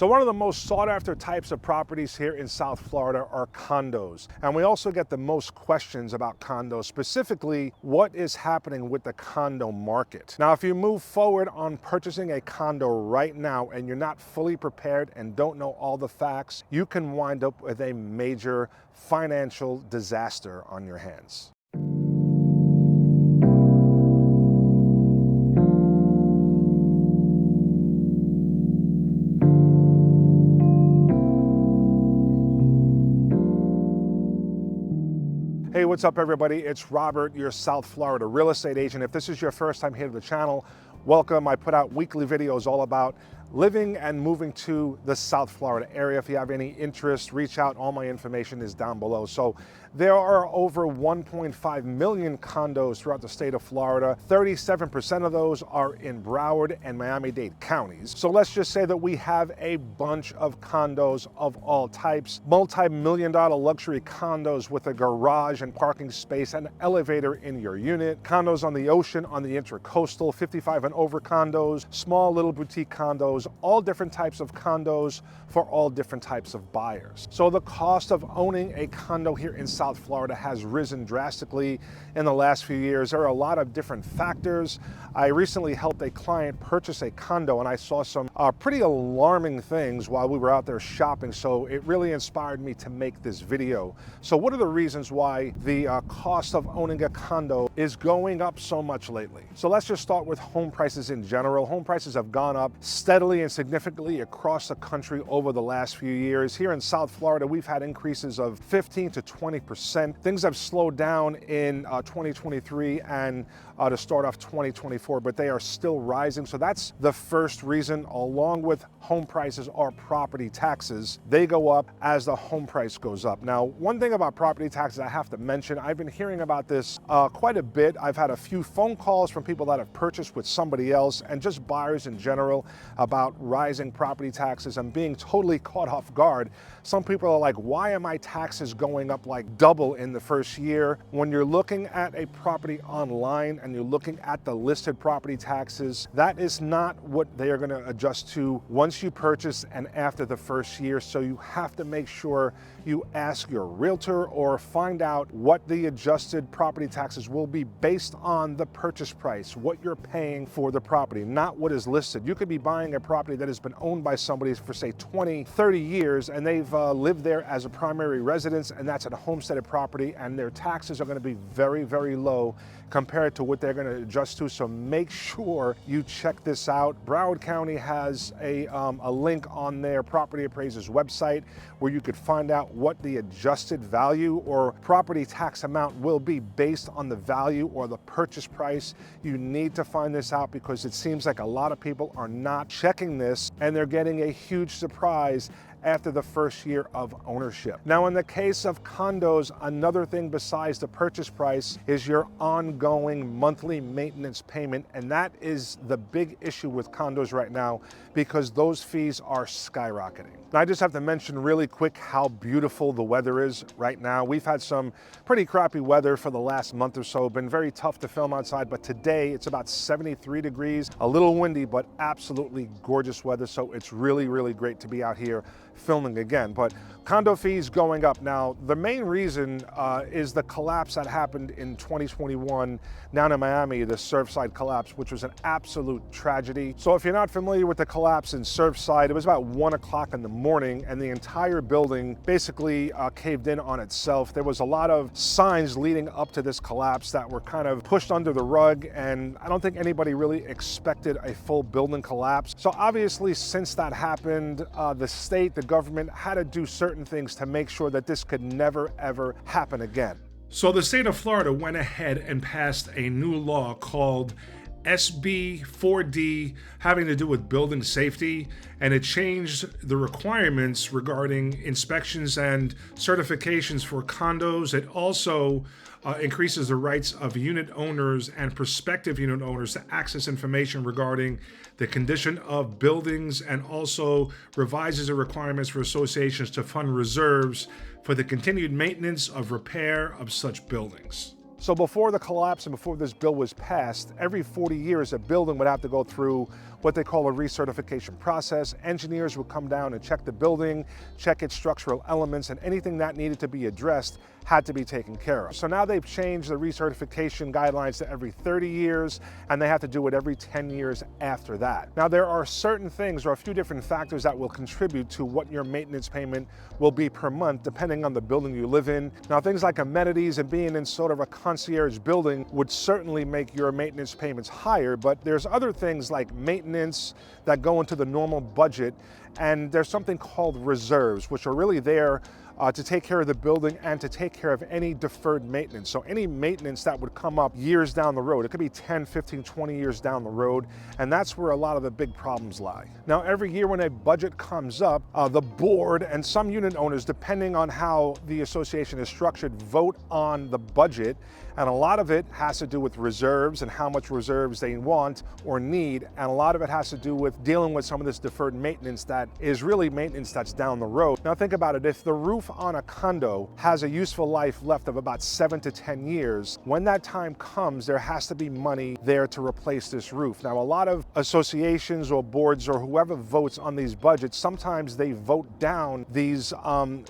So one of the most sought after types of properties here in South Florida are condos. And we also get the most questions about condos, specifically what is happening with the condo market. Now, if you move forward on purchasing a condo right now and you're not fully prepared and don't know all the facts, you can wind up with a major financial disaster on your hands. Hey, what's up everybody? It's Robert, your South Florida real estate agent. If this is your first time here to the channel, welcome. I put out weekly videos all about living and moving to the South Florida area. If you have any interest, reach out. All my information is down below. So there are over 1.5 million condos throughout the state of Florida. 37% of those are in Broward and Miami-Dade counties. So let's just say that we have a bunch of condos of all types, multi-million-dollar luxury condos with a garage and parking space and elevator in your unit, condos on the ocean, on the intracoastal, 55 and over condos, small little boutique condos, all different types of condos for all different types of buyers. So the cost of owning a condo here in South Florida has risen drastically in the last few years. There are a lot of different factors. I recently helped a client purchase a condo and I saw some pretty alarming things while we were out there shopping. So it really inspired me to make this video. So what are the reasons why the cost of owning a condo is going up so much lately? So let's just start with home prices in general. Home prices have gone up steadily and significantly across the country over the last few years. Here in South Florida, we've had increases of 15 to 20%. Things have slowed down in 2023 and to start off 2024, but they are still rising. So that's the first reason, along with home prices, are property taxes. They go up as the home price goes up. Now, one thing about property taxes I have to mention, I've been hearing about this quite a bit. I've had a few phone calls from people that have purchased with somebody else and just buyers in general about rising property taxes and being totally caught off guard. Some people are like, why are my taxes going up like double in the first year? When you're looking at a property online and you're looking at the listed property taxes, that is not what they are going to adjust to once you purchase and after the first year. So you have to make sure you ask your realtor or find out what the adjusted property taxes will be based on the purchase price, what you're paying for the property, not what is listed. You could be buying a property that has been owned by somebody for say 20, 30 years and they've lived there as a primary residence, and that's a homesteaded property, and their taxes are going to be very, very low compared to what they're going to adjust to. So make sure you check this out. Broward County has a link on their property appraiser's website where you could find out what the adjusted value or property tax amount will be based on the value or the purchase price. You need to find this out because it seems like a lot of people are not checking this and they're getting a huge surprise after the first year of ownership. Now, in the case of condos, another thing besides the purchase price is your ongoing monthly maintenance payment, and that is the big issue with condos right now because those fees are skyrocketing. Now, I just have to mention really quick how beautiful the weather is right now. We've had some pretty crappy weather for the last month or so. Been very tough to film outside, but today it's about 73 degrees, a little windy, but absolutely gorgeous weather. So it's really, really great to be out here filming again. But condo fees going up. Now, the main reason is the collapse that happened in 2021 down in Miami, the Surfside Collapse, which was an absolute tragedy. So if you're not familiar with the collapse in Surfside, it was about 1 o'clock in the morning and the entire building basically caved in on itself. There was a lot of signs leading up to this collapse that were kind of pushed under the rug, and I don't think anybody really expected a full building collapse. So obviously, since that happened, the state, the government had to do certain things to make sure that this could never, ever happen again. So the state of Florida went ahead and passed a new law called SB 4D, having to do with building safety, and it changed the requirements regarding inspections and certifications for condos. It also increases the rights of unit owners and prospective unit owners to access information regarding the condition of buildings, and also revises the requirements for associations to fund reserves for the continued maintenance of repair of such buildings. So before the collapse and before this bill was passed, every 40 years a building would have to go through what they call a recertification process. Engineers would come down and check the building, check its structural elements, and anything that needed to be addressed had to be taken care of. So now they've changed the recertification guidelines to every 30 years, and they have to do it every 10 years after that. Now there are certain things or a few different factors that will contribute to what your maintenance payment will be per month, depending on the building you live in. Now things like amenities and being in sort of a concierge building would certainly make your maintenance payments higher, but there's other things like maintenance that go into the normal budget, and there's something called reserves, which are really there to take care of the building and to take care of any deferred maintenance. So any maintenance that would come up years down the road, it could be 10, 15, 20 years down the road, and that's where a lot of the big problems lie. Now, every year when a budget comes up, the board and some unit owners, depending on how the association is structured, vote on the budget, and a lot of it has to do with reserves and how much reserves they want or need, and a lot of it has to do with dealing with some of this deferred maintenance that is really maintenance that's down the road. Now think about it, if the roof on a condo has a useful life left of about 7 to 10 years, when that time comes, there has to be money there to replace this roof. Now, a lot of associations or boards or whoever votes on these budgets, sometimes they vote down these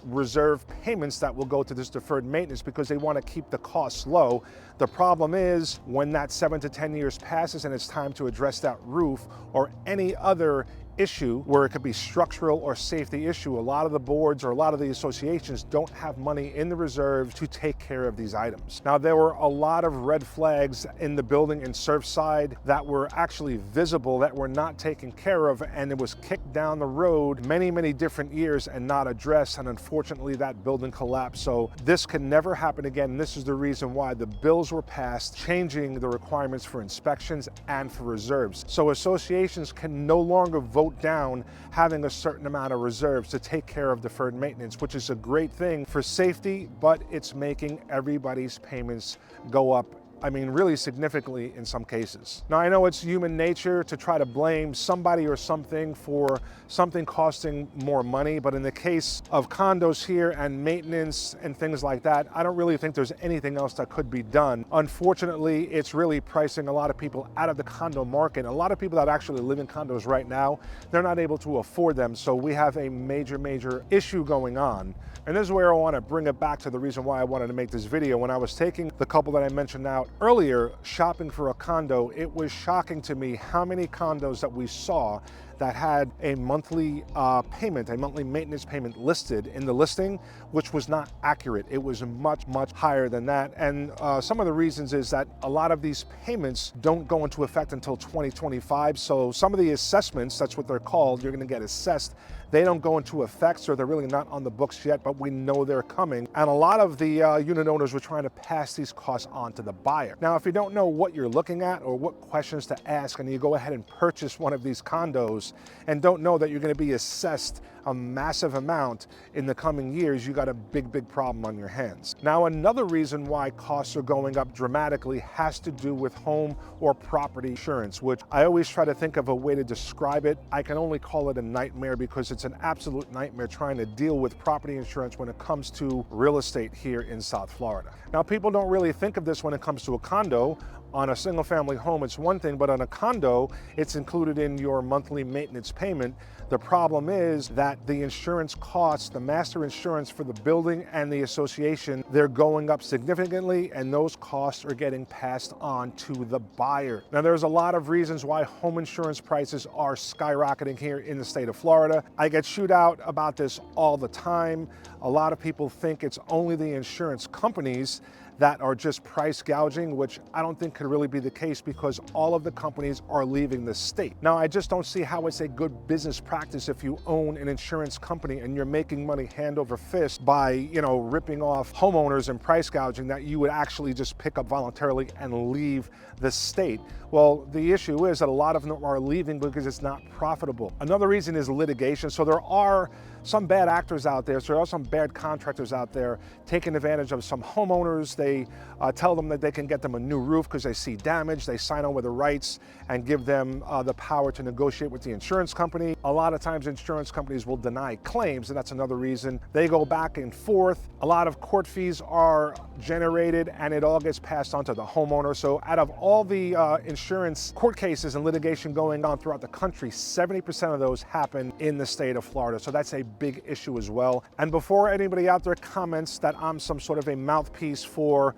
reserve payments that will go to this deferred maintenance because they want to keep the costs low. The problem is when that 7 to 10 years passes and it's time to address that roof or any other issue where it could be structural or safety issue, a lot of the boards or a lot of the associations don't have money in the reserve to take care of these items. Now, there were a lot of red flags in the building in Surfside that were actually visible that were not taken care of, and it was kicked down the road many, many different years and not addressed, and unfortunately that building collapsed. So this can never happen again. This is the reason why the bills were passed, changing the requirements for inspections and for reserves. So associations can no longer vote down having a certain amount of reserves to take care of deferred maintenance, which is a great thing for safety, but it's making everybody's payments go up, I mean, really significantly in some cases. Now, I know it's human nature to try to blame somebody or something for something costing more money, but in the case of condos here and maintenance and things like that, I don't really think there's anything else that could be done. Unfortunately, it's really pricing a lot of people out of the condo market. A lot of people that actually live in condos right now, they're not able to afford them, so we have a major, major issue going on. And this is where I want to bring it back to the reason why I wanted to make this video. When I was taking the couple that I mentioned out earlier shopping for a condo, it was shocking to me how many condos that we saw that had a monthly payment, a monthly maintenance payment listed in the listing, which was not accurate. It was much, much higher than that. And some of the reasons is that a lot of these payments don't go into effect until 2025. So some of the assessments, that's what they're called, you're gonna get assessed, they don't go into effect, so they're really not on the books yet, but we know they're coming. And a lot of the unit owners were trying to pass these costs on to the buyer. Now, if you don't know what you're looking at or what questions to ask, and you go ahead and purchase one of these condos and don't know that you're gonna be assessed a massive amount in the coming years, you got a big, big problem on your hands. Now, another reason why costs are going up dramatically has to do with home or property insurance, which I always try to think of a way to describe it. I can only call it a nightmare because it's an absolute nightmare trying to deal with property insurance when it comes to real estate here in South Florida. Now, people don't really think of this when it comes to a condo. On a single family home, it's one thing, but on a condo, it's included in your monthly maintenance payment. The problem is that the insurance costs, the master insurance for the building and the association, they're going up significantly, and those costs are getting passed on to the buyer. Now, there's a lot of reasons why home insurance prices are skyrocketing here in the state of Florida. I get chewed out about this all the time. A lot of people think it's only the insurance companies that are just price gouging, which I don't think could really be the case because all of the companies are leaving the state. Now, I just don't see how it's a good business practice if you own an insurance company and you're making money hand over fist by, ripping off homeowners and price gouging, that you would actually just pick up voluntarily and leave the state. Well, the issue is that a lot of them are leaving because it's not profitable. Another reason is litigation. So there are some bad actors out there. So there are some bad contractors out there taking advantage of some homeowners. They tell them that they can get them a new roof because they see damage. They sign over the rights and give them the power to negotiate with the insurance company. A lot of times insurance companies will deny claims, and that's another reason. They go back and forth. A lot of court fees are generated and it all gets passed on to the homeowner. So out of all the insurance court cases and litigation going on throughout the country, 70% of those happen in the state of Florida. So that's a big issue as well. And before anybody out there comments that I'm some sort of a mouthpiece for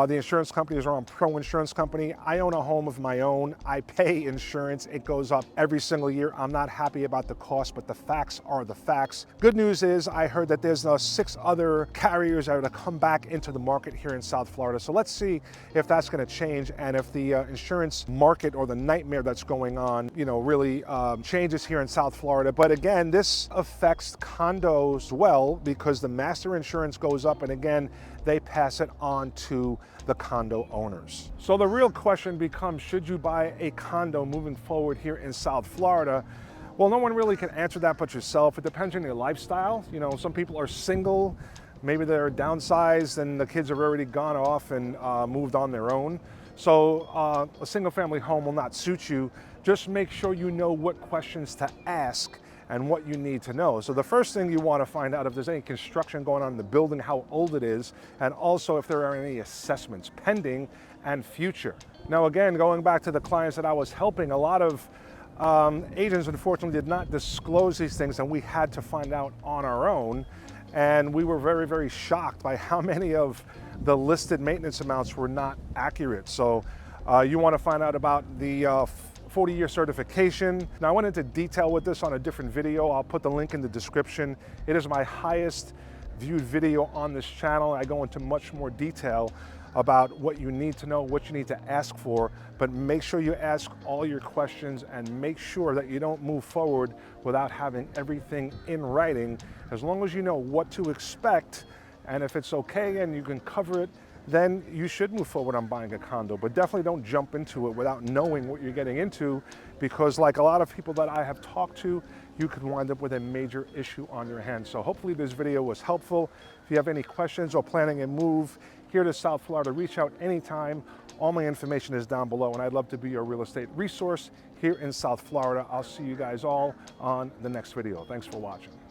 the insurance companies or I'm pro-insurance company, I own a home of my own. I pay insurance. It goes up every single year. I'm not happy about the cost, but the facts are the facts. Good news is I heard that there's 6 other carriers that are going to come back into the market here in South Florida. So let's see if that's going to change and if the insurance market or the nightmare that's going on, really changes here in South Florida. But again, this affects condos well because the master insurance goes up, and again, they pass it on to the condo owners. So the real question becomes, should you buy a condo moving forward here in South Florida? Well, no one really can answer that but yourself. It depends on your lifestyle. Some people are single, maybe they're downsized and the kids have already gone off and moved on their own. So a single family home will not suit you. Just make sure you know what questions to ask and what you need to know. So the first thing you want to find out if there's any construction going on in the building, how old it is, and also if there are any assessments pending and future. Now again, going back to the clients that I was helping, a lot of agents unfortunately did not disclose these things, and we had to find out on our own. And we were very, very shocked by how many of the listed maintenance amounts were not accurate. So you want to find out about the 40-year certification. Now I went into detail with this on a different video. I'll put the link in the description. It is my highest viewed video on this channel. I go into much more detail about what you need to know, what you need to ask for, but make sure you ask all your questions and make sure that you don't move forward without having everything in writing. As long as you know what to expect, and if it's okay and you can cover it, then you should move forward on buying a condo. But definitely don't jump into it without knowing what you're getting into, because like a lot of people that I have talked to, you could wind up with a major issue on your hands. So hopefully this video was helpful. If you have any questions or planning a move here to South Florida, reach out anytime. All my information is down below, and I'd love to be your real estate resource here in South Florida. I'll see you guys all on the next video. Thanks for watching.